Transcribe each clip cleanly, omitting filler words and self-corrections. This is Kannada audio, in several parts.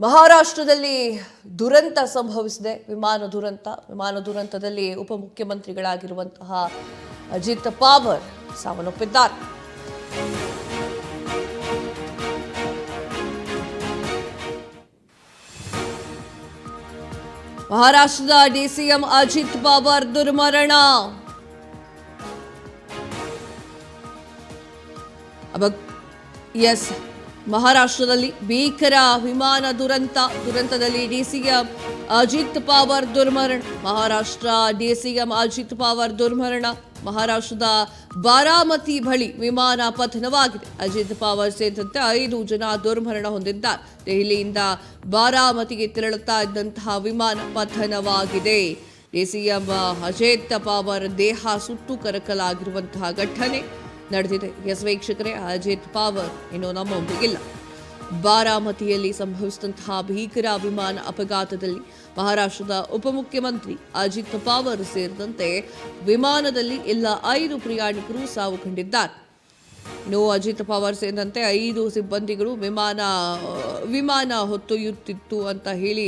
ಮಹಾರಾಷ್ಟ್ರದಲ್ಲಿ ದುರಂತ ಸಂಭವಿಸಿದೆ. ವಿಮಾನ ದುರಂತದಲ್ಲಿ ಉಪಮುಖ್ಯಮಂತ್ರಿಗಳಾಗಿರುವಂತಹ ಅಜಿತ್ ಪವಾರ್ ಸಾವನ್ನಪ್ಪಿದ್ದಾರೆ. ಮಹಾರಾಷ್ಟ್ರದ ಡಿಸಿಎಂ ಅಜಿತ್ ಪವಾರ್ ದುರ್ಮರಣ. ಮಹಾರಾಷ್ಟ್ರದಲ್ಲಿ ಭೀಕರ ವಿಮಾನ ದುರಂತದಲ್ಲಿ ಡಿಸಿಎಂ ಅಜಿತ್ ಪವಾರ್ ದುರ್ಮರಣ. ಮಹಾರಾಷ್ಟ್ರದ ಬಾರಾಮತಿ ಬಳಿ ವಿಮಾನ ಪತನವಾಗಿದೆ. ಅಜಿತ್ ಪವಾರ್ ಸೇರಿದಂತೆ 5 ಜನ ದುರ್ಮರಣ ಹೊಂದಿದ್ದಾರೆ. ದೆಹಲಿಯಿಂದ ಬಾರಾಮತಿಗೆ ತೆರಳುತ್ತಾ ಇದ್ದಂತಹ ವಿಮಾನ ಪತನವಾಗಿದೆ. ಡಿಸಿಎಂ ಅಜಿತ್ ಪವಾರ್ ದೇಹ ಸುಟ್ಟು ಕರಕಲಾಗಿರುವಂತಹ ಘಟನೆ ನಡೆದಿದೆ. ವೀಕ್ಷಕರೇ, ಅಜಿತ್ ಪವಾರ್ ಇನ್ನು ನಮ್ಮೊಂದಿಗಿಲ್ಲ. ಬಾರಾಮತಿಯಲ್ಲಿ ಸಂಭವಿಸಿದಂತಹ ಭೀಕರ ವಿಮಾನ ಅಪಘಾತದಲ್ಲಿ ಮಹಾರಾಷ್ಟ್ರದ ಉಪಮುಖ್ಯಮಂತ್ರಿ ಅಜಿತ್ ಪವಾರ್ ಸೇರಿದಂತೆ ವಿಮಾನದಲ್ಲಿ ಎಲ್ಲ 5 ಪ್ರಯಾಣಿಕರು ಸಾವು ಕಂಡಿದ್ದಾರೆ. ಇನ್ನು ಅಜಿತ್ ಪವಾರ್ ಸೇರಿದಂತೆ 5 ಸಿಬ್ಬಂದಿಗಳು ವಿಮಾನ ಹೊತ್ತೊಯ್ಯುತ್ತಿತ್ತು ಅಂತ ಹೇಳಿ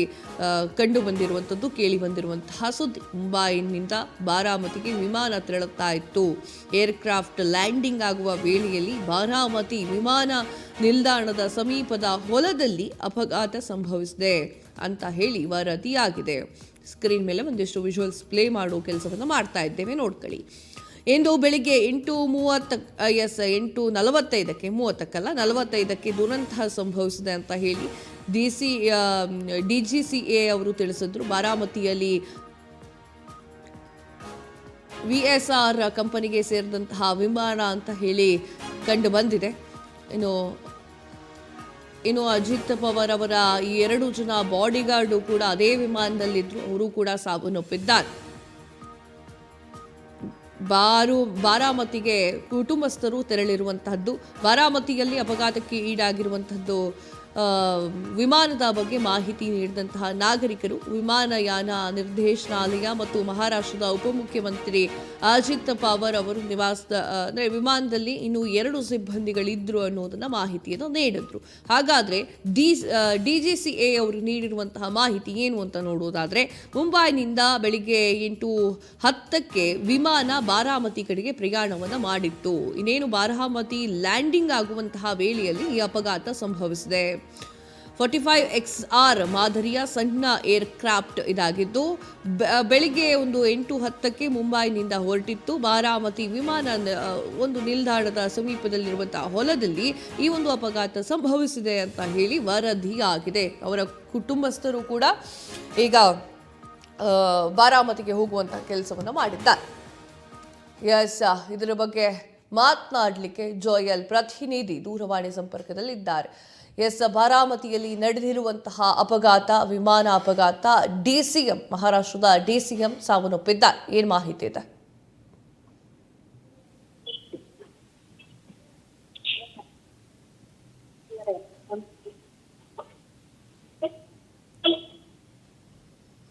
ಕೇಳಿ ಬಂದಿರುವಂತಹ ಸುದ್ದಿ. ಮುಂಬೈನಿಂದ ಬಾರಾಮತಿಗೆ ವಿಮಾನ ತೆರಳುತ್ತಾ ಇತ್ತು. ಏರ್ಕ್ರಾಫ್ಟ್ ಲ್ಯಾಂಡಿಂಗ್ ಆಗುವ ವೇಳೆಯಲ್ಲಿ ಬಾರಾಮತಿ ವಿಮಾನ ನಿಲ್ದಾಣದ ಸಮೀಪದ ಹೊಲದಲ್ಲಿ ಅಪಘಾತ ಸಂಭವಿಸಿದೆ ಅಂತ ಹೇಳಿ ವರದಿಯಾಗಿದೆ. ಸ್ಕ್ರೀನ್ ಮೇಲೆ ಒಂದಿಷ್ಟು ವಿಜುವಲ್ಸ್ ಪ್ಲೇ ಮಾಡೋ ಕೆಲಸವನ್ನು ಮಾಡ್ತಾ ಇದ್ದೇವೆ, ನೋಡ್ಕೊಳ್ಳಿ. ಇಂದು ಬೆಳಿಗ್ಗೆ 8:45ಕ್ಕೆ ದುರಂತ ಸಂಭವಿಸಿದೆ ಅಂತ ಹೇಳಿ ಡಿಜಿಸಿಎ ಅವರು ತಿಳಿಸಿದ್ರು. ಬಾರಾಮತಿಯಲ್ಲಿ ವಿಎಸ್ಆರ್ ಕಂಪನಿಗೆ ಸೇರಿದಂತಹ ವಿಮಾನ ಅಂತ ಹೇಳಿ ಕಂಡು ಬಂದಿದೆ. ಇನ್ನು ಅಜಿತ್ ಪವಾರ್ ಅವರ ಈ 2 ಜನ ಬಾಡಿಗಾರ್ಡು ಕೂಡ ಅದೇ ವಿಮಾನದಲ್ಲಿದ್ರು. ಅವರು ಕೂಡ ಸಾವನ್ನಪ್ಪಿದ್ದಾರೆ. ಬಾರಾಮತಿಗೆ ಕುಟುಂಬಸ್ಥರು ತೆರಳಿರುವಂತಹದ್ದು. ಬಾರಾಮತಿಯಲ್ಲಿ ಅಪಘಾತಕ್ಕೆ ಈಡಾಗಿರುವಂತಹದ್ದು ವಿಮಾನದ ಬಗ್ಗೆ ಮಾಹಿತಿ ನೀಡಿದಂತಹ ನಾಗರಿಕರು ವಿಮಾನಯಾನ ನಿರ್ದೇಶನಾಲಯ ಮತ್ತು ಮಹಾರಾಷ್ಟ್ರದ ಉಪಮುಖ್ಯಮಂತ್ರಿ ಅಜಿತ್ ಪವಾರ್ ಅವರು ವಿಮಾನದಲ್ಲಿ ಇನ್ನು 2 ಸಿಬ್ಬಂದಿಗಳಿದ್ರು ಅನ್ನೋದನ್ನ ಮಾಹಿತಿಯನ್ನು ನೀಡಿದ್ರು. ಹಾಗಾದ್ರೆ ಡಿಜಿಸಿಎ ಅವರು ನೀಡಿರುವಂತಹ ಮಾಹಿತಿ ಏನು ಅಂತ ನೋಡೋದಾದ್ರೆ, ಮುಂಬೈನಿಂದ ಬೆಳಿಗ್ಗೆ 8:10ಕ್ಕೆ ವಿಮಾನ ಬಾರಾಮತಿ ಕಡೆಗೆ ಪ್ರಯಾಣವನ್ನು ಮಾಡಿತ್ತು. ಇನ್ನೇನು ಬಾರಾಮತಿ ಲ್ಯಾಂಡಿಂಗ್ ಆಗುವಂತಹ ವೇಳೆಯಲ್ಲಿ ಈ ಅಪಘಾತ ಸಂಭವಿಸಿದೆ. 45XR ಮಾದರಿಯ ಸಣ್ಣ ಏರ್ಕ್ರಾಫ್ಟ್ ಇದಾಗಿದ್ದು ಬೆಳಿಗ್ಗೆ 8:10ಕ್ಕೆ ಮುಂಬೈನಿಂದ ಹೊರಟಿತ್ತು. ಬಾರಾಮತಿ ವಿಮಾನ ಒಂದು ನಿಲ್ದಾಣದ ಸಮೀಪದಲ್ಲಿರುವಂತಹ ಹೊಲದಲ್ಲಿ ಈ ಒಂದು ಅಪಘಾತ ಸಂಭವಿಸಿದೆ ಅಂತ ಹೇಳಿ ವರದಿಯಾಗಿದೆ. ಅವರ ಕುಟುಂಬಸ್ಥರು ಕೂಡ ಈಗ ಬಾರಾಮತಿಗೆ ಹೋಗುವಂತಹ ಕೆಲಸವನ್ನು ಮಾಡಿದ್ದಾರೆ. ಇದರ ಬಗ್ಗೆ ಮಾತನಾಡಲಿಕ್ಕೆ ಜೋಯಲ್ ಪ್ರತಿನಿಧಿ ದೂರವಾಣಿ ಸಂಪರ್ಕದಲ್ಲಿದ್ದಾರೆ. ಬಾರಾಮತಿಯಲ್ಲಿ ನಡೆದಿರುವಂತಹ ವಿಮಾನ ಅಪಘಾತ, ಮಹಾರಾಷ್ಟ್ರದ ಡಿಸಿಎಂ ಸಾವನ್ನಪ್ಪಿದ್ದಾರೆ. ಏನ್ ಮಾಹಿತಿ ಇದೆ?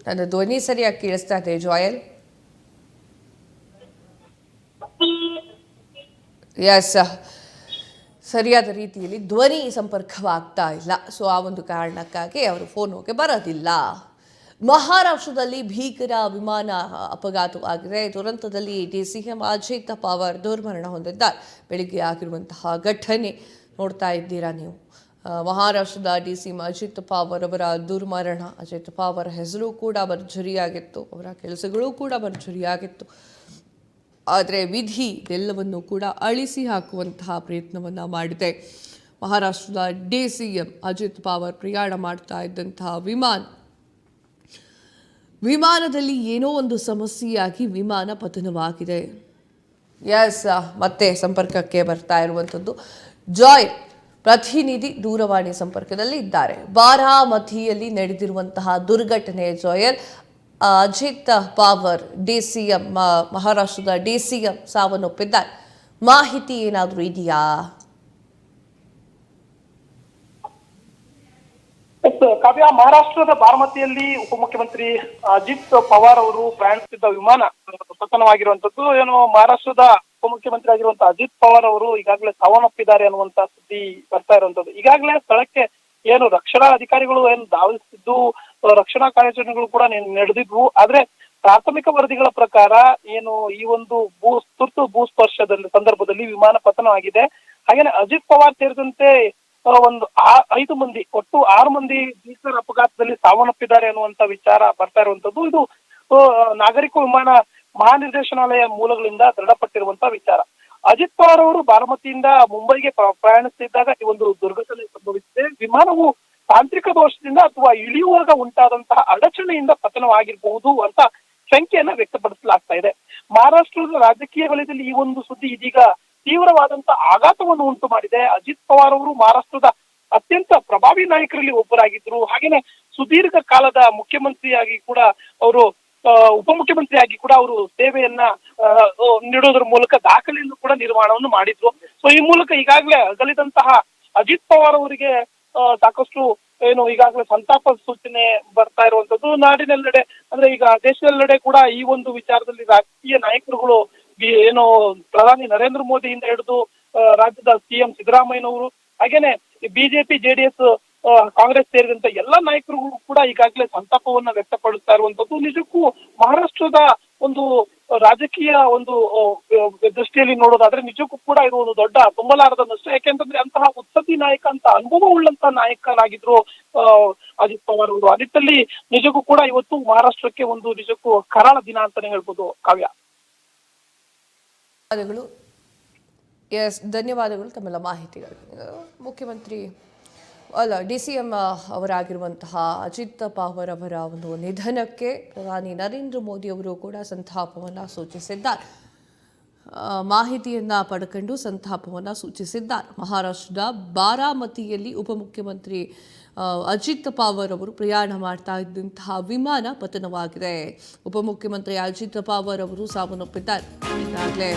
ನನ್ನ ಧ್ವನಿ ಸರಿಯಾಗಿ ಕೇಳಿಸ್ತಾ ಇದೆ ಜೋಯಲ್? ಸರಿಯಾದ ರೀತಿಯಲ್ಲಿ ಧ್ವನಿ ಸಂಪರ್ಕವಾಗ್ತಾ ಇಲ್ಲ. ಸೊ ಆ ಒಂದು ಕಾರಣಕ್ಕಾಗಿ ಅವರು ಫೋನ್ ಹೋಗಿ ಬರೋದಿಲ್ಲ. ಮಹಾರಾಷ್ಟ್ರದಲ್ಲಿ ಭೀಕರ ವಿಮಾನ ಅಪಘಾತವಾಗಿದೆ. ದುರಂತದಲ್ಲಿ ಡಿಸಿಎಂ ಅಜಿತ್ ಪವಾರ್ ದುರ್ಮರಣ ಹೊಂದಿದ್ದಾರೆ. ಬೆಳಿಗ್ಗೆ ಆಗಿರುವಂತಹ ಘಟನೆ ನೋಡ್ತಾ ಇದ್ದೀರಾ ನೀವು. ಮಹಾರಾಷ್ಟ್ರದ ಡಿಸಿಎಂ ಅಜಿತ್ ಪವಾರ್ ಅವರ ದುರ್ಮರಣ. ಅಜಿತ್ ಪವಾರ್ ಹೆಸರು ಕೂಡ ಭರ್ಜರಿಯಾಗಿತ್ತು, ಅವರ ಕೆಲಸಗಳು ಕೂಡ ಭರ್ಜರಿಯಾಗಿತ್ತು. ಆದರೆ ವಿಧಿ ಎಲ್ಲವನ್ನು ಕೂಡ ಅಳಿಸಿ ಹಾಕುವಂತಹ ಪ್ರಯತ್ನವನ್ನು ಮಾಡಿದೆ. ಮಹಾರಾಷ್ಟ್ರದ ಡಿಸಿಎಂ ಅಜಿತ್ ಪವಾರ್ ಪ್ರಯಾಣ ಮಾಡ್ತಾ ಇದ್ದಂತಹ ವಿಮಾನದಲ್ಲಿ ಏನೋ ಒಂದು ಸಮಸ್ಯೆಯಾಗಿ ವಿಮಾನ ಪತನವಾಗಿದೆ. ಮತ್ತೆ ಸಂಪರ್ಕಕ್ಕೆ ಬರ್ತಾ ಇರುವಂಥದ್ದು ಜಾಯ್ ಪ್ರತಿನಿಧಿ ದೂರವಾಣಿ ಸಂಪರ್ಕದಲ್ಲಿ ಇದ್ದಾರೆ. ಬಾರಾಮತಿಯಲ್ಲಿ ನಡೆದಿರುವಂತಹ ದುರ್ಘಟನೆ ಜೋಯಲ್, ಅಜಿತ್ ಪವಾರ್ ಡಿಸಿಎಂ ಮಹಾರಾಷ್ಟ್ರದ ಡಿಸಿಎಂ ಸಾವನ್ನಪ್ಪಿದ್ದಾರೆ. ಮಾಹಿತಿ ಏನಾದರೂ ಇದೆಯಾ? ಕಾವ್ಯ, ಮಹಾರಾಷ್ಟ್ರದ ಬಾರಾಮತಿಯಲ್ಲಿ ಉಪಮುಖ್ಯಮಂತ್ರಿ ಅಜಿತ್ ಪವಾರ್ ಅವರು ಪ್ರಯಾಣಿಸುತ್ತಿದ್ದ ವಿಮಾನ ಪತನವಾಗಿರುವಂತದ್ದು. ಮಹಾರಾಷ್ಟ್ರದ ಉಪಮುಖ್ಯಮಂತ್ರಿ ಆಗಿರುವಂತಹ ಅಜಿತ್ ಪವಾರ್ ಅವರು ಈಗಾಗಲೇ ಸಾವನ್ನಪ್ಪಿದ್ದಾರೆ ಅನ್ನುವಂತ ಸುದ್ದಿ ಬರ್ತಾ ಇರುವಂತದ್ದು. ಈಗಾಗಲೇ ಸ್ಥಳಕ್ಕೆ ಏನು ರಕ್ಷಣಾ ಅಧಿಕಾರಿಗಳು ಏನು ಧಾವಿಸುತ್ತಿದ್ದು ರಕ್ಷಣಾ ಕಾರ್ಯಾಚರಣೆಗಳು ಕೂಡ ನಡೆದಿದ್ವು. ಆದ್ರೆ ಪ್ರಾಥಮಿಕ ವರದಿಗಳ ಪ್ರಕಾರ ಏನು ಈ ಒಂದು ತುರ್ತು ಭೂಸ್ಪರ್ಶದಲ್ಲಿ ಸಂದರ್ಭದಲ್ಲಿ ವಿಮಾನ ಪತನವಾಗಿದೆ. ಹಾಗೇನೆ ಅಜಿತ್ ಪವಾರ್ ಸೇರಿದಂತೆ ಒಂದು 5 ಮಂದಿ, ಒಟ್ಟು 6 ಮಂದಿ ಭೀಕರ ಅಪಘಾತದಲ್ಲಿ ಸಾವನ್ನಪ್ಪಿದ್ದಾರೆ ಅನ್ನುವಂತ ವಿಚಾರ ಬರ್ತಾ ಇರುವಂತದ್ದು. ಇದು ನಾಗರಿಕ ವಿಮಾನ ಮಹಾನಿರ್ದೇಶನಾಲಯ ಮೂಲಗಳಿಂದ ದೃಢಪಟ್ಟಿರುವಂತ ವಿಚಾರ. ಅಜಿತ್ ಪವಾರ್ ಅವರು ಬಾರಾಮತಿಯಿಂದ ಮುಂಬೈಗೆ ಪ್ರಯಾಣಿಸುತ್ತಿದ್ದಾಗ ಈ ಒಂದು ದುರ್ಘಟನೆ ಸಂಭವಿಸಿದೆ. ವಿಮಾನವು ತಾಂತ್ರಿಕ ದೋಷದಿಂದ ಅಥವಾ ಇಳಿಯುವಾಗ ಉಂಟಾದಂತಹ ಅಡಚಣೆಯಿಂದ ಪತನವಾಗಿರಬಹುದು ಅಂತ ಶಂಕೆಯನ್ನ ವ್ಯಕ್ತಪಡಿಸಲಾಗ್ತಾ ಇದೆ. ಮಹಾರಾಷ್ಟ್ರದ ರಾಜಕೀಯ ವಲಯದಲ್ಲಿ ಈ ಒಂದು ಸುದ್ದಿ ಇದೀಗ ತೀವ್ರವಾದಂತಹ ಆಘಾತವನ್ನು ಉಂಟು ಮಾಡಿದೆ. ಅಜಿತ್ ಪವಾರ್ ಅವರು ಮಹಾರಾಷ್ಟ್ರದ ಅತ್ಯಂತ ಪ್ರಭಾವಿ ನಾಯಕರಲ್ಲಿ ಒಬ್ಬರಾಗಿದ್ರು. ಹಾಗೇನೆ ಸುದೀರ್ಘ ಕಾಲದ ಮುಖ್ಯಮಂತ್ರಿಯಾಗಿ ಕೂಡ ಅವರು ಉಪಮುಖ್ಯಮಂತ್ರಿಯಾಗಿ ಕೂಡ ಅವರು ಸೇವೆಯನ್ನ ನೀಡೋದ್ರ ಮೂಲಕ ದಾಖಲೆಯನ್ನು ಕೂಡ ನಿರ್ಮಾಣವನ್ನು ಮಾಡಿದ್ರು. ಸೊ ಈ ಮೂಲಕ ಈಗಾಗಲೇ ಅಗಲಿದಂತಹ ಅಜಿತ್ ಪವಾರ್ ಅವರಿಗೆ ಸಾಕಷ್ಟು ಏನು ಈಗಾಗಲೇ ಸಂತಾಪ ಸೂಚನೆ ಬರ್ತಾ ಇರುವಂತದ್ದು. ನಾಡಿನೆಲ್ಲೆಡೆ ಅಂದ್ರೆ ಈಗ ದೇಶದೆಲ್ಲೆಡೆ ಕೂಡ ಈ ಒಂದು ವಿಚಾರದಲ್ಲಿ ರಾಜಕೀಯ ನಾಯಕರುಗಳು ಏನು ಪ್ರಧಾನಿ ನರೇಂದ್ರ ಮೋದಿಯಿಂದ ಹಿಡಿದು ರಾಜ್ಯದ ಸಿಎಂ ಸಿದ್ದರಾಮಯ್ಯನವರು, ಹಾಗೇನೆ ಬಿಜೆಪಿ, ಜೆಡಿಎಸ್, ಕಾಂಗ್ರೆಸ್ ಸೇರಿದಂತೆ ಎಲ್ಲ ನಾಯಕರುಗಳು ಕೂಡ ಈಗಾಗಲೇ ಸಂತಾಪವನ್ನ ವ್ಯಕ್ತಪಡಿಸ್ತಾ ಇರುವಂತದ್ದು. ನಿಜಕ್ಕೂ ಮಹಾರಾಷ್ಟ್ರದ ಒಂದು ರಾಜಕೀಯ ಒಂದು ದೃಷ್ಟಿಯಲ್ಲಿ ನೋಡೋದಾದ್ರೆ ನಿಜಕ್ಕೂ ಕೂಡ ಇದು ಒಂದು ದೊಡ್ಡ ತುಂಬಲಾರದ ನಷ್ಟ. ಯಾಕೆಂತಂದ್ರೆ ಅಂತಹ ಉತ್ಸತಿ ನಾಯಕ ಅಂತ ಅನುಭವ ಉಳ್ಳಂತ ನಾಯಕರಾಗಿದ್ರು ಅಜಿತ್ ಪವಾರ್ ಅವರು. ಅದಿಟ್ಟಲ್ಲಿ ನಿಜಕ್ಕೂ ಕೂಡ ಇವತ್ತು ಮಹಾರಾಷ್ಟ್ರಕ್ಕೆ ಒಂದು ನಿಜಕ್ಕೂ ಕರಾಳ ದಿನ ಅಂತಾನೆ ಹೇಳ್ಬೋದು. ಕಾವ್ಯ, ಧನ್ಯವಾದಗಳು ತಮ್ಮೆಲ್ಲ ಮಾಹಿತಿಗಳು. ಮುಖ್ಯಮಂತ್ರಿ DCM ಅವರಾಗಿರುವಂತಹ ಅಜಿತ್ ಪವಾರ್ ಅವರ ಒಂದು ನಿಧನಕ್ಕೆ ಪ್ರಧಾನಿ ನರೇಂದ್ರ ಮೋದಿ ಅವರು ಕೂಡ ಸಂತಾಪವನ್ನು ಸೂಚಿಸಿದ್ದಾರೆ. ಮಾಹಿತಿಯನ್ನ ಪಡ್ಕೊಂಡು ಸಂತಾಪವನ್ನು ಸೂಚಿಸಿದ್ದಾರೆ. ಮಹಾರಾಷ್ಟ್ರದ ಬಾರಾಮತಿಯಲ್ಲಿ ಉಪಮುಖ್ಯಮಂತ್ರಿ ಅಜಿತ್ ಪವಾರ್ ಅವರು ಪ್ರಯಾಣ ಮಾಡ್ತಾ ಇದ್ದಂತಹ ವಿಮಾನ ಪತನವಾಗಿದೆ. ಉಪಮುಖ್ಯಮಂತ್ರಿ ಅಜಿತ್ ಪವಾರ್ ಅವರು ಸಾವನ್ನಪ್ಪಿದ್ದಾರೆ. ಈಗಾಗಲೇ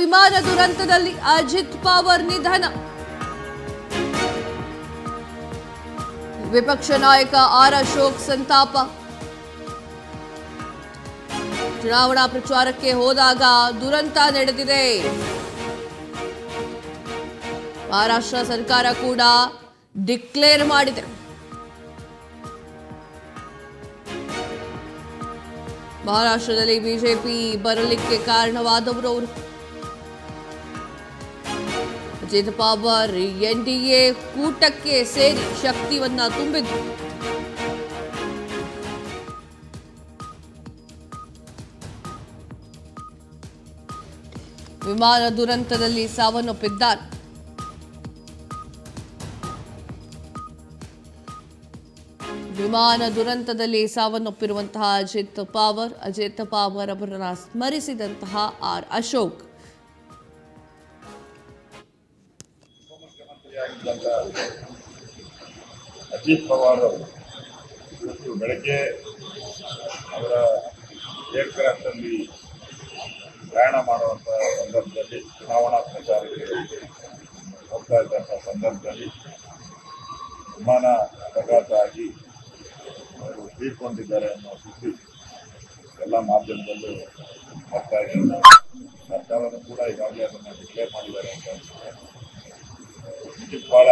ವಿಮಾನ ದುರಂತದಲ್ಲಿ ಅಜಿತ್ ಪವಾರ್ ನಿಧನ. ವಿಪಕ್ಷ ನಾಯಕ ಆರ್ ಅಶೋಕ್ ಸಂತಾಪ. ಚುನಾವಣಾ ಪ್ರಚಾರಕ್ಕೆ ಹೋದಾಗ ದುರಂತ ನಡೆದಿದೆ. ಮಹಾರಾಷ್ಟ್ರ ಸರ್ಕಾರ ಕೂಡ ಡಿಕ್ಲೇರ್ ಮಾಡಿದೆ. ಮಹಾರಾಷ್ಟ್ರದಲ್ಲಿ ಬಿಜೆಪಿ ಬರಲಿಕ್ಕೆ ಕಾರಣವಾದವರು ಅವರು. ಅಜಿತ್ ಪವಾರ್ NDA ಕೂಟಕ್ಕೆ ಸೇರಿ ಶಕ್ತಿಯನ್ನ ತುಂಬಿದ್ರು. ವಿಮಾನ ದುರಂತದಲ್ಲಿ ಸಾವನ್ನಪ್ಪಿದ್ದಾರೆ. ವಿಮಾನ ದುರಂತದಲ್ಲಿ ಸಾವನ್ನಪ್ಪಿರುವಂತಹ ಅಜಿತ್ ಪವಾರ್ ಅವರನ್ನು ಸ್ಮರಿಸಿದಂತಹ ಆರ್ ಅಶೋಕ್. ಅಜಿತ್ ಪವಾರ್ ಇವತ್ತು ಬೆಳಗ್ಗೆ ಅವರ ಏರ್ಕ್ರಾಫ್ಟ್ ಅಲ್ಲಿ ಪ್ರಯಾಣ ಮಾಡುವಂಥ ಸಂದರ್ಭದಲ್ಲಿ ಚುನಾವಣಾ ಪ್ರಚಾರಕ್ಕೆ ಹೋಗ್ತಾ ಇದ್ದಂಥ ಸಂದರ್ಭದಲ್ಲಿ ವಿಮಾನ ಅಪಘಾತ ಆಗಿ ಅವರು ತೀರ್ಕೊಂಡಿದ್ದಾರೆ ಅನ್ನೋ ಸುದ್ದಿ ಎಲ್ಲ ಮಾಧ್ಯಮದಲ್ಲೂ ಬರ್ತಾ ಇದೆ. ಸರ್ಕಾರನೂ ಕೂಡ ಈಗಾಗಲೇ ಅದನ್ನು ಡಿಕ್ಲೇರ್ ಮಾಡಿದ್ದಾರೆ ಅಂತ ಅನಿಸುತ್ತೆ. ಇದು ಬಹಳ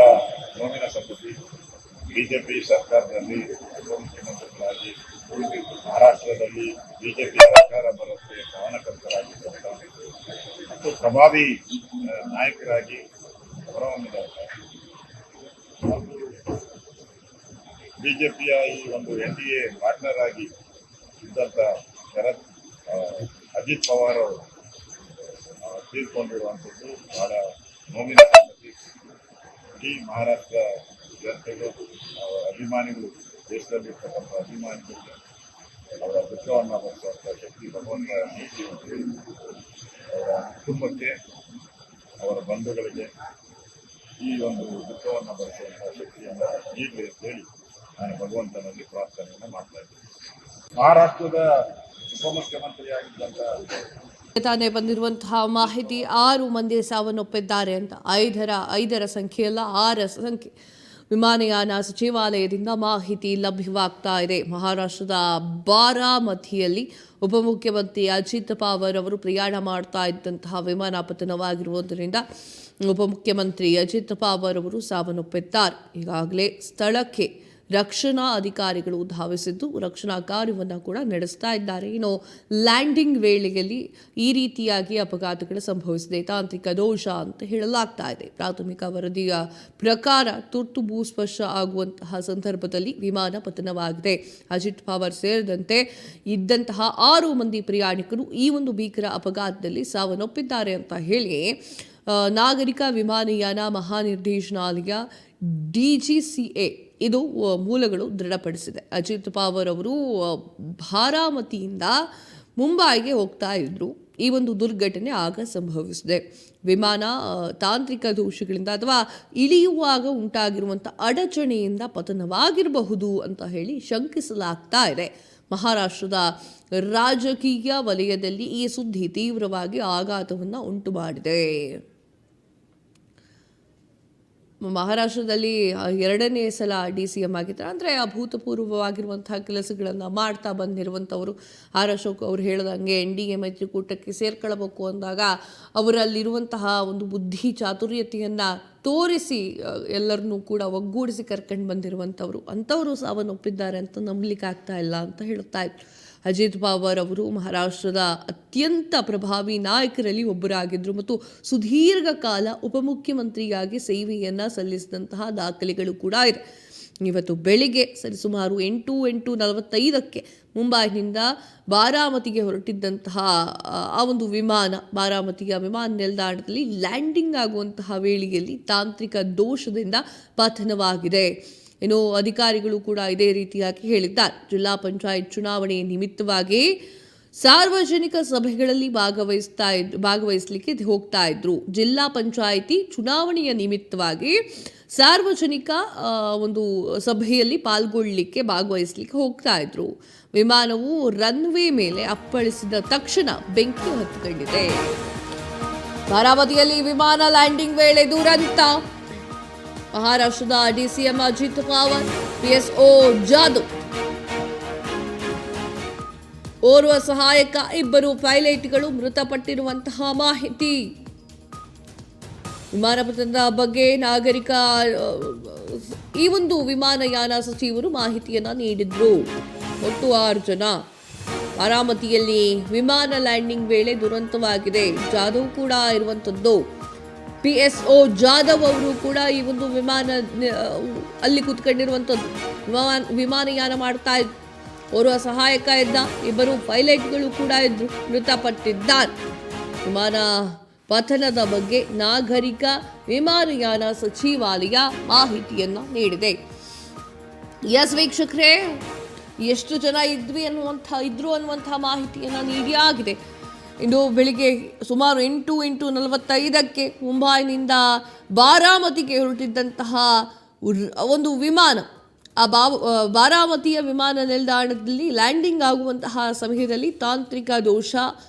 ನೋವಿನ ಸಂಗತಿ. ಬಿಜೆಪಿ ಸರ್ಕಾರದಲ್ಲಿ ಉಪಮುಖ್ಯಮಂತ್ರಿಗಳಾಗಿ ಮಹಾರಾಷ್ಟ್ರದಲ್ಲಿ ಬಿಜೆಪಿ ಸರ್ಕಾರ ಬರೋಕ್ಕೆ ಕಾರಣಕರ್ತರಾಗಿದ್ದಂಥ ಮತ್ತು ಪ್ರಭಾವಿ ನಾಯಕರಾಗಿ ಹೊರಹೊಮ್ಮಿದ್ದಾರೆ. ಬಿಜೆಪಿಯ ಈ ಒಂದು NDA ಪಾರ್ಟ್ನರ್ ಆಗಿ ಇದ್ದಂಥ ಅಜಿತ್ ಪವಾರ್ ಅವರು ತೀರ್ಕೊಂಡಿರುವಂಥದ್ದು ಬಹಳ ನೋವಿನ ಸಂಗತಿ. ಇಡೀ ಮಹಾರಾಷ್ಟ್ರ ಜನತೆಗಳು, ಅವರ ಅಭಿಮಾನಿಗಳು, ದೇಶದಲ್ಲಿರ್ತಕ್ಕಂಥ ಅಭಿಮಾನಿಗಳಿಗೆ ಅವರ ದುಃಖವನ್ನು ಭರಿಸುವಂಥ ಶಕ್ತಿ ಭಗವಂತ ನೀತಿ ಅಂತ ಹೇಳಿ ಅವರ ಕುಟುಂಬಕ್ಕೆ, ಅವರ ಬಂಧುಗಳಿಗೆ ಈ ಒಂದು ದುಃಖವನ್ನು ಭರಿಸುವಂಥ ಶಕ್ತಿಯನ್ನು ನೀಡಲಿ ಅಂತ ಹೇಳಿ ನಾನು ಭಗವಂತನಲ್ಲಿ ಪ್ರಾರ್ಥನೆಯನ್ನು ಮಾಡ್ತಾ ಇದ್ದೀನಿ. ಮಹಾರಾಷ್ಟ್ರದ ಉಪಮುಖ್ಯಮಂತ್ರಿಯಾಗಿದ್ದಂಥ ತಾನೇ ಬಂದಿರುವಂತಹ ಮಾಹಿತಿ 6 ಮಂದಿ ಸಾವನ್ನಪ್ಪಿದ್ದಾರೆ ಅಂತ. 5ರ ಸಂಖ್ಯೆಯಲ್ಲ, 6 ಸಂಖ್ಯೆ. ವಿಮಾನಯಾನ ಸಚಿವಾಲಯದಿಂದ ಮಾಹಿತಿ ಲಭ್ಯವಾಗ್ತಾ ಇದೆ. ಮಹಾರಾಷ್ಟ್ರದ ಬಾರಾಮತಿಯಲ್ಲಿ ಉಪಮುಖ್ಯಮಂತ್ರಿ ಅಜಿತ್ ಪವಾರ್ ಅವರು ಪ್ರಯಾಣ ಮಾಡ್ತಾ ಇದ್ದಂತಹ ವಿಮಾನ ಪತನವಾಗಿರುವುದರಿಂದ ಉಪಮುಖ್ಯಮಂತ್ರಿ ಅಜಿತ್ ಪವಾರ್ ಅವರು ಸಾವನ್ನಪ್ಪಿದ್ದಾರೆ. ಈಗಾಗಲೇ ಸ್ಥಳಕ್ಕೆ ರಕ್ಷಣಾ ಅಧಿಕಾರಿಗಳು ಧಾವಿಸಿದ್ದು ರಕ್ಷಣಾ ಕಾರ್ಯವನ್ನು ಕೂಡ ನಡೆಸ್ತಾ ಇದ್ದಾರೆ. ಇನ್ನು ಲ್ಯಾಂಡಿಂಗ್ ವೇಳೆಯಲ್ಲಿ ಈ ರೀತಿಯಾಗಿ ಅಪಘಾತಗಳು ಸಂಭವಿಸಿದೆ, ತಾಂತ್ರಿಕ ದೋಷ ಅಂತ ಹೇಳಲಾಗ್ತಾ ಇದೆ. ಪ್ರಾಥಮಿಕ ವರದಿಯ ಪ್ರಕಾರ ತುರ್ತು ಭೂಸ್ಪರ್ಶ ಆಗುವಂತಹ ಸಂದರ್ಭದಲ್ಲಿ ವಿಮಾನ ಪತನವಾಗಿದೆ. ಅಜಿತ್ ಪವಾರ್ ಸೇರಿದಂತೆ ಇದ್ದಂತಹ 6 ಮಂದಿ ಪ್ರಯಾಣಿಕರು ಈ ಒಂದು ಭೀಕರ ಅಪಘಾತದಲ್ಲಿ ಸಾವನ್ನಪ್ಪಿದ್ದಾರೆ ಅಂತ ಹೇಳಿ ನಾಗರಿಕ ವಿಮಾನಯಾನ ಮಹಾನಿರ್ದೇಶನಾಲಯ DGCA ಇದು ಮೂಲಗಳು ದೃಢಪಡಿಸಿದೆ. ಅಜಿತ್ ಪವಾರ್ ಅವರು ಬಾರಾಮತಿಯಿಂದ ಮುಂಬೈಗೆ ಹೋಗ್ತಾ ಇದ್ರು. ಈ ಒಂದು ದುರ್ಘಟನೆ ಆಗ ಸಂಭವಿಸಿದೆ. ವಿಮಾನ ತಾಂತ್ರಿಕ ದೋಷಗಳಿಂದ ಅಥವಾ ಇಳಿಯುವಾಗ ಉಂಟಾಗಿರುವಂಥ ಅಡಚಣೆಯಿಂದ ಪತನವಾಗಿರಬಹುದು ಅಂತ ಹೇಳಿ ಶಂಕಿಸಲಾಗ್ತಾ ಇದೆ. ಮಹಾರಾಷ್ಟ್ರದ ರಾಜಕೀಯ ವಲಯದಲ್ಲಿ ಈ ಸುದ್ದಿ ತೀವ್ರವಾಗಿ ಆಘಾತವನ್ನು ಉಂಟು ಮಾಡಿದೆ. ಮಹಾರಾಷ್ಟ್ರದಲ್ಲಿ 2ನೇ ಸಲ DCM ಆಗಿದ್ದಾರೆ. ಅಂದರೆ ಅಭೂತಪೂರ್ವವಾಗಿರುವಂತಹ ಕೆಲಸಗಳನ್ನು ಮಾಡ್ತಾ ಬಂದಿರುವಂಥವರು. ಆರ್ ಅಶೋಕ್ ಅವರು ಹೇಳಿದಂಗೆ NDA ಮೈತ್ರಿಕೂಟಕ್ಕೆ ಸೇರ್ಕೊಳ್ಳಬೇಕು ಅಂದಾಗ ಅವರಲ್ಲಿರುವಂತಹ ಒಂದು ಬುದ್ಧಿ ಚಾತುರ್ಯತೆಯನ್ನು ತೋರಿಸಿ ಎಲ್ಲರನ್ನೂ ಕೂಡ ಒಗ್ಗೂಡಿಸಿ ಕರ್ಕೊಂಡು ಬಂದಿರುವಂಥವ್ರು. ಅಂಥವರು ಸಾವನ್ನಪ್ಪಿದ್ದಾರೆ ಅಂತ ನಂಬಲಿಕ್ಕಾಗ್ತಾ ಇಲ್ಲ ಅಂತ ಹೇಳ್ತಾ ಇದ್ರು. ಅಜಿತ್ ಪವಾರ್ ಅವರು ಮಹಾರಾಷ್ಟ್ರದ ಅತ್ಯಂತ ಪ್ರಭಾವಿ ನಾಯಕರಲ್ಲಿ ಒಬ್ಬರಾಗಿದ್ದರು ಮತ್ತು ಸುದೀರ್ಘ ಕಾಲ ಉಪಮುಖ್ಯಮಂತ್ರಿಯಾಗಿ ಸೇವೆಯನ್ನು ಸಲ್ಲಿಸಿದಂತಹ ದಾಖಲೆಗಳು ಕೂಡ ಇದೆ. ಇವತ್ತು ಬೆಳಿಗ್ಗೆ ಸರಿಸುಮಾರು 8:45ಕ್ಕೆ ಮುಂಬೈನಿಂದ ಬಾರಾಮತಿಗೆ ಹೊರಟಿದ್ದಂತಹ ಆ ಒಂದು ವಿಮಾನ ಬಾರಾಮತಿಯ ವಿಮಾನ ನಿಲ್ದಾಣದಲ್ಲಿ ಲ್ಯಾಂಡಿಂಗ್ ಆಗುವಂತಹ ವೇಳೆಯಲ್ಲಿ ತಾಂತ್ರಿಕ ದೋಷದಿಂದ ಪತನವಾಗಿದೆ. ಇನ್ನು ಅಧಿಕಾರಿಗಳು ಕೂಡ ಇದೇ ರೀತಿಯಾಗಿ ಹೇಳಿದ್ದಾರೆ. ಜಿಲ್ಲಾ ಪಂಚಾಯತ್ ಚುನಾವಣೆ ನಿಮಿತ್ತವಾಗಿ ಸಾರ್ವಜನಿಕ ಸಭೆಗಳಲ್ಲಿ ಭಾಗವಹಿಸಲಿಕ್ಕೆ ಹೋಗ್ತಾ ಇದ್ರು. ಜಿಲ್ಲಾ ಪಂಚಾಯಿತಿ ಚುನಾವಣೆಯ ನಿಮಿತ್ತವಾಗಿ ಸಾರ್ವಜನಿಕ ಒಂದು ಸಭೆಯಲ್ಲಿ ಭಾಗವಹಿಸಲಿಕ್ಕೆ ಹೋಗ್ತಾ ಇದ್ರು. ವಿಮಾನವು ರನ್ವೇ ಮೇಲೆ ಅಪ್ಪಳಿಸಿದ ತಕ್ಷಣ ಬೆಂಕಿ ಹತ್ತಿಕೊಂಡಿದೆ. ಬಾರಾಮತಿಯಲ್ಲಿ ವಿಮಾನ ಲ್ಯಾಂಡಿಂಗ್ ವೇಳೆ ದುರಂತ. ಮಹಾರಾಷ್ಟ್ರದ DCM ಅಜಿತ್ ಪವಾರ್, PSO ಜಾಧವ್, ಓರ್ವ ಸಹಾಯಕ, 2 ಪೈಲಟ್ಗಳು ಮೃತಪಟ್ಟಿರುವಂತಹ ಮಾಹಿತಿ. ವಿಮಾನ ಪತನದ ಬಗ್ಗೆ ನಾಗರಿಕ ಈ ಒಂದು ವಿಮಾನಯಾನ ಸಚಿವರು ಮಾಹಿತಿಯನ್ನ ನೀಡಿದ್ರು. ಒಟ್ಟು 6 ಜನ. ಬಾರಾಮತಿಯಲ್ಲಿ ವಿಮಾನ ಲ್ಯಾಂಡಿಂಗ್ ವೇಳೆ ದುರಂತವಾಗಿದೆ. ಜಾಧವ್ ಕೂಡ ಇರುವಂಥದ್ದು. PSO ಜಾಧವ್ ಅವರು ಕೂಡ ಈ ಒಂದು ವಿಮಾನ ಅಲ್ಲಿ ಕೂತ್ಕೊಂಡಿರುವಂಥದ್ದು. ವಿಮಾನಯಾನ ಮಾಡ್ತಾ ಇದ್ರು. ಓರ್ವ ಸಹಾಯಕ ಇದ್ದ, 2 ಪೈಲಟ್ಗಳು ಕೂಡ ಇದ್ರು, ಮೃತಪಟ್ಟಿದ್ದಾರೆ. ವಿಮಾನ ಪತನದ ಬಗ್ಗೆ ನಾಗರಿಕ ವಿಮಾನಯಾನ ಸಚಿವಾಲಯ ಮಾಹಿತಿಯನ್ನ ನೀಡಿದೆ. ಎಸ್ ವೀಕ್ಷಕರೇ, ಎಷ್ಟು ಜನ ಇದ್ರು ಅನ್ನುವಂಥ ಮಾಹಿತಿಯನ್ನ ನೀಡಿ ಆಗಿದೆ. ಇನ್ನು ಬೆಳಿಗ್ಗೆ ಸುಮಾರು 8:45ಕ್ಕೆ ಮುಂಬೈನಿಂದ ಬಾರಾಮತಿಗೆ ಹೊರಟಿದ್ದಂತಹ ಒಂದು ವಿಮಾನ ಬಾರಾಮತಿಯ ವಿಮಾನ ನಿಲ್ದಾಣದಲ್ಲಿ ಲ್ಯಾಂಡಿಂಗ್ ಆಗುವಂತಹ ಸಮಯದಲ್ಲಿ ತಾಂತ್ರಿಕ ದೋಷ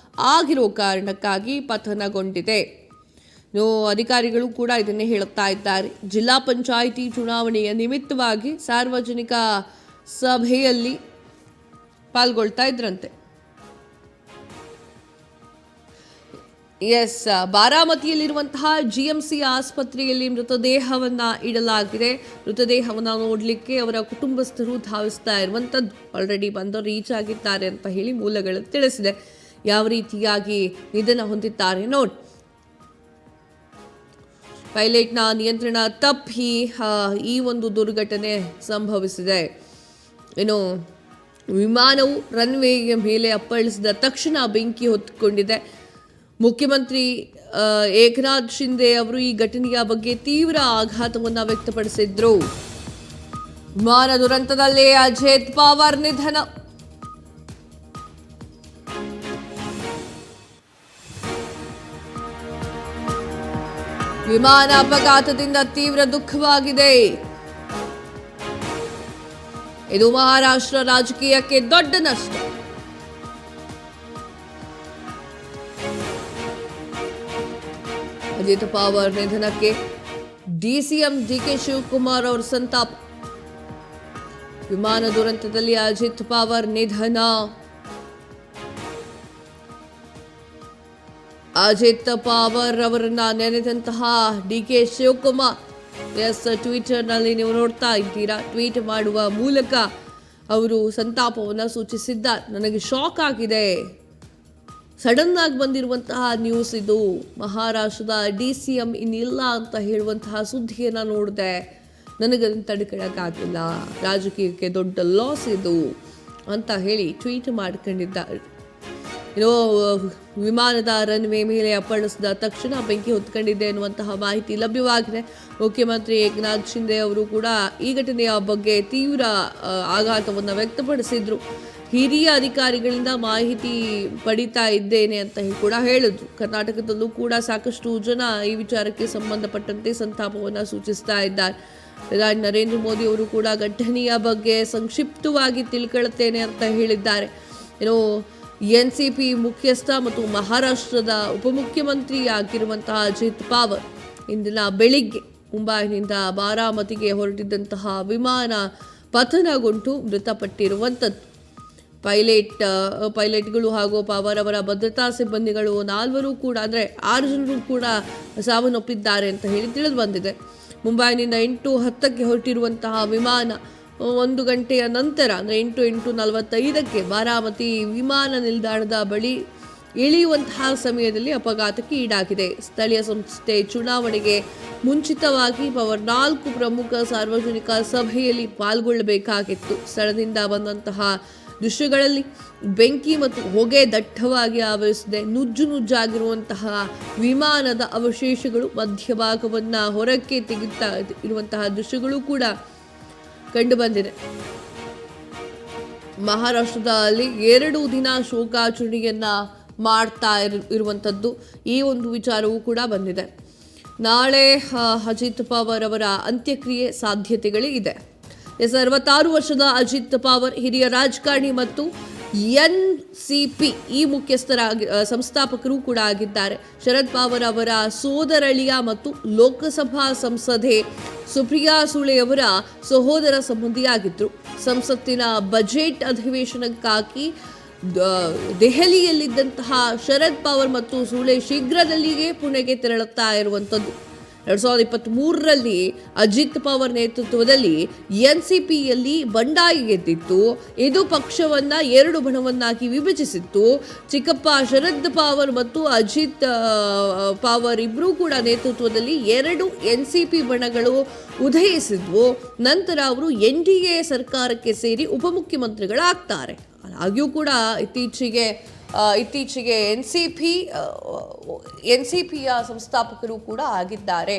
ಆಗಿರೋ ಕಾರಣಕ್ಕಾಗಿ ಪತನಗೊಂಡಿದೆ. ಅಧಿಕಾರಿಗಳು ಕೂಡ ಇದನ್ನೇ ಹೇಳುತ್ತಾ ಇದ್ದಾರೆ. ಜಿಲ್ಲಾ ಪಂಚಾಯಿತಿ ಚುನಾವಣೆಯ ನಿಮಿತ್ತವಾಗಿ ಸಾರ್ವಜನಿಕ ಸಭೆಯಲ್ಲಿ ಪಾಲ್ಗೊಳ್ತಾ ಇದ್ರಂತೆ. ಬಾರಾಮತಿಯಲ್ಲಿರುವಂತಹ GMC ಆಸ್ಪತ್ರೆಯಲ್ಲಿ ಮೃತದೇಹವನ್ನ ಇಡಲಾಗಿದೆ. ಮೃತದೇಹವನ್ನ ನೋಡಲಿಕ್ಕೆ ಅವರ ಕುಟುಂಬಸ್ಥರು ಧಾವಿಸ್ತಾ ಇರುವಂಥದ್ದು. ಆಲ್ರೆಡಿ ಬಂದು ರೀಚ್ ಆಗಿದ್ದಾರೆ ಅಂತ ಹೇಳಿ ಮೂಲಗಳು ತಿಳಿಸಿದೆ. ಯಾವ ರೀತಿಯಾಗಿ ನಿಧನ ಹೊಂದಿದ್ದಾರೆ ನೋಡಿ. ಪೈಲಟ್ನ ನಿಯಂತ್ರಣ ತಪ್ಪಿ ಈ ಒಂದು ದುರ್ಘಟನೆ ಸಂಭವಿಸಿದೆ. ಇನ್ನು ವಿಮಾನವು ರನ್ವೇಯ ಮೇಲೆ ಅಪ್ಪಳಿಸಿದ ತಕ್ಷಣ ಬೆಂಕಿ ಹೊತ್ತುಕೊಂಡಿದೆ. ಮುಖ್ಯಮಂತ್ರಿ ಏಕನಾಥ್ ಶಿಂದೆ ಅವರು ಈ ಘಟನೆಯ ಬಗ್ಗೆ ತೀವ್ರ ಆಘಾತವನ್ನು ವ್ಯಕ್ತಪಡಿಸಿದ್ರು. ವಿಮಾನ ದುರಂತದಲ್ಲಿ ಅಜಿತ್ ಪವಾರ್ ನಿಧನ. ವಿಮಾನ ಅಪಘಾತದಿಂದ ತೀವ್ರ ದುಃಖವಾಗಿದೆ. ಇದು ಮಹಾರಾಷ್ಟ್ರ ರಾಜಕೀಯಕ್ಕೆ ದೊಡ್ಡ ನಷ್ಟ. ಅಜಿತ್ ಪವಾರ್ ನಿಧನಕ್ಕೆ ಡಿಸಿಎಂ ಡಿಕೆ ಶಿವಕುಮಾರ್ ಅವರ ಸಂತಾಪ. ವಿಮಾನ ದುರಂತದಲ್ಲಿ ಅಜಿತ್ ಪವಾರ್ ನಿಧನ. ಅಜಿತ್ ಪವಾರ್ ಅವರನ್ನ ನೆನೆದಂತಹ ಡಿಕೆ ಶಿವಕುಮಾರ್ ಟ್ವಿಟರ್ನಲ್ಲಿ ನೀವು ನೋಡ್ತಾ ಇದ್ದೀರಾ, ಟ್ವೀಟ್ ಮಾಡುವ ಮೂಲಕ ಅವರು ಸಂತಾಪವನ್ನು ಸೂಚಿಸಿದ್ದಾರೆ. ನನಗೆ ಶಾಕ್ ಆಗಿದೆ, ಸಡನ್ ಆಗಿ ಬಂದಿರುವಂತಹ ನ್ಯೂಸ್ ಇದು. ಮಹಾರಾಷ್ಟ್ರದ DCM ಇನ್ನಿಲ್ಲ ಅಂತ ಹೇಳುವಂತಹ ಸುದ್ದಿಯನ್ನು ನೋಡಿದೆ, ನನಗದನ್ನು ತಡೆಕೊಳ್ಳೋಕ್ಕಾಗಿಲ್ಲ, ರಾಜಕೀಯಕ್ಕೆ ದೊಡ್ಡ ಲಾಸ್ ಇದು ಅಂತ ಹೇಳಿ ಟ್ವೀಟ್ ಮಾಡ್ಕೊಂಡಿದ್ದಾರೆ. ವಿಮಾನದ ರನ್ವೇ ಮೇಲೆ ಅಪ್ಪಳಿಸಿದ ತಕ್ಷಣ ಬೆಂಕಿ ಹೊತ್ಕೊಂಡಿದೆ ಎನ್ನುವಂತಹ ಮಾಹಿತಿ ಲಭ್ಯವಾಗಿದೆ. ಮುಖ್ಯಮಂತ್ರಿ ಏಕನಾಥ್ ಶಿಂದೆ ಅವರು ಕೂಡ ಈ ಘಟನೆಯ ಬಗ್ಗೆ ತೀವ್ರ ಆಘಾತವನ್ನು ವ್ಯಕ್ತಪಡಿಸಿದ್ರು. ಹಿರಿಯ ಅಧಿಕಾರಿಗಳಿಂದ ಮಾಹಿತಿ ಪಡಿತಾ ಇದ್ದೇನೆ ಅಂತ ಕೂಡ ಹೇಳಿದ್ರು. ಕರ್ನಾಟಕದಲ್ಲೂ ಕೂಡ ಸಾಕಷ್ಟು ಜನ ಈ ವಿಚಾರಕ್ಕೆ ಸಂಬಂಧಪಟ್ಟಂತೆ ಸಂತಾಪವನ್ನು ಸೂಚಿಸ್ತಾ ಇದ್ದಾರೆ. ಪ್ರಧಾನಿ ನರೇಂದ್ರ ಮೋದಿ ಅವರು ಕೂಡ ಘಟನೆಯ ಬಗ್ಗೆ ಸಂಕ್ಷಿಪ್ತವಾಗಿ ತಿಳ್ಕೊಳ್ಳುತ್ತೇನೆ ಅಂತ ಹೇಳಿದ್ದಾರೆ. NCP ಮುಖ್ಯಸ್ಥ ಮತ್ತು ಮಹಾರಾಷ್ಟ್ರದ ಉಪಮುಖ್ಯಮಂತ್ರಿ ಆಗಿರುವಂತಹ ಅಜಿತ್ ಪವಾರ್ ಇಂದಿನ ಬೆಳಿಗ್ಗೆ ಮುಂಬೈನಿಂದ ಬಾರಾಮತಿಗೆ ಹೊರಟಿದ್ದಂತಹ ವಿಮಾನ ಪತನಗೊಂಡು ಮೃತಪಟ್ಟಿರುವಂಥದ್ದು. ಪೈಲಟ್ಗಳು ಹಾಗೂ ಪವಾರ್ ಅವರ ಭದ್ರತಾ ಸಿಬ್ಬಂದಿಗಳು 6 ಜನರು ಕೂಡ ಸಾವನ್ನಪ್ಪಿದ್ದಾರೆ ಅಂತ ಹೇಳಿ ತಿಳಿದು ಬಂದಿದೆ. ಮುಂಬೈನಿಂದ 8:10ಕ್ಕೆ ಹೊರಟಿರುವಂತಹ ವಿಮಾನ 1 ಗಂಟೆಯ ನಂತರ ಅಂದರೆ 8:45ಕ್ಕೆ ಬಾರಾಮತಿ ವಿಮಾನ ನಿಲ್ದಾಣದ ಬಳಿ ಇಳಿಯುವಂತಹ ಸಮಯದಲ್ಲಿ ಅಪಘಾತಕ್ಕೆ ಈಡಾಗಿದೆ. ಸ್ಥಳೀಯ ಸಂಸ್ಥೆ ಚುನಾವಣೆಗೆ ಮುಂಚಿತವಾಗಿ ಪವಾರ್ 4 ಪ್ರಮುಖ ಸಾರ್ವಜನಿಕ ಸಭೆಯಲ್ಲಿ ಪಾಲ್ಗೊಳ್ಳಬೇಕಾಗಿತ್ತು. ಸ್ಥಳದಿಂದ ಬಂದಂತಹ ದೃಶ್ಯಗಳಲ್ಲಿ ಬೆಂಕಿ ಮತ್ತು ಹೊಗೆ ದಟ್ಟವಾಗಿ ಆವರಿಸಿದೆ. ನುಜ್ಜಾಗಿರುವಂತಹ ವಿಮಾನದ ಅವಶೇಷಗಳು ಮಧ್ಯಭಾಗವನ್ನು ಹೊರಕ್ಕೆ ತೆಗೆಯುತ್ತಾ ಇರುವಂತಹ ದೃಶ್ಯಗಳು ಕೂಡ ಕಂಡುಬಂದಿದೆ. ಮಹಾರಾಷ್ಟ್ರದಲ್ಲಿ 2 ದಿನ ಶೋಕಾಚರಣೆಯನ್ನ ಮಾಡ್ತಾ ಇರುವಂಥದ್ದು ಈ ಒಂದು ವಿಚಾರವೂ ಕೂಡ ಬಂದಿದೆ. ನಾಳೆ ಅಜಿತ್ ಪವಾರ್ ಅವರ ಅಂತ್ಯಕ್ರಿಯೆ ಸಾಧ್ಯತೆಗಳೇ ಇದೆ. 66 ವರ್ಷದ ಅಜಿತ್ ಪವಾರ್ ಹಿರಿಯ ರಾಜಕಾರಣಿ ಮತ್ತು NCP ಈ ಸಂಸ್ಥಾಪಕರು ಕೂಡ ಆಗಿದ್ದಾರೆ. ಶರದ್ ಪವಾರ್ ಅವರ ಸೋದರಳಿಯ ಮತ್ತು ಲೋಕಸಭಾ ಸಂಸದೆ ಸುಪ್ರಿಯಾ ಸುಳೆ ಅವರ ಸಹೋದರ ಸಂಬಂಧಿಯಾಗಿದ್ದರು. ಸಂಸತ್ತಿನ ಬಜೆಟ್ ಅಧಿವೇಶನಕ್ಕಾಗಿ ದೆಹಲಿಯಲ್ಲಿದ್ದಂತಹ ಶರದ್ ಪವಾರ್ ಮತ್ತು ಸುಳೆ ಶೀಘ್ರದಲ್ಲಿಯೇ ಪುಣೆಗೆ ತೆರಳುತ್ತಾ ಇರುವಂಥದ್ದು. 2023ರಲ್ಲಿ ಅಜಿತ್ ಪವಾರ್ ನೇತೃತ್ವದಲ್ಲಿ NCPಯಲ್ಲಿ ಬಂಡಾಯ ಗೆದ್ದಿತ್ತು. ಇದು ಪಕ್ಷವನ್ನು 2 ಬಣವನ್ನಾಗಿ ವಿಭಜಿಸಿತ್ತು. ಚಿಕ್ಕಪ್ಪ ಶರದ್ ಪವಾರ್ ಮತ್ತು ಅಜಿತ್ ಪವಾರ್ ಇಬ್ಬರೂ ಕೂಡ ನೇತೃತ್ವದಲ್ಲಿ 2 NCP ಬಣಗಳು ಉದಯಿಸಿದ್ವು. ನಂತರ ಅವರು NDA ಸರ್ಕಾರಕ್ಕೆ ಸೇರಿ ಉಪಮುಖ್ಯಮಂತ್ರಿಗಳಾಗ್ತಾರೆ. ಹಾಗೆಯೂ ಕೂಡ ಇತ್ತೀಚೆಗೆ NCPಯ ಸಂಸ್ಥಾಪಕರು ಕೂಡ ಆಗಿದ್ದಾರೆ.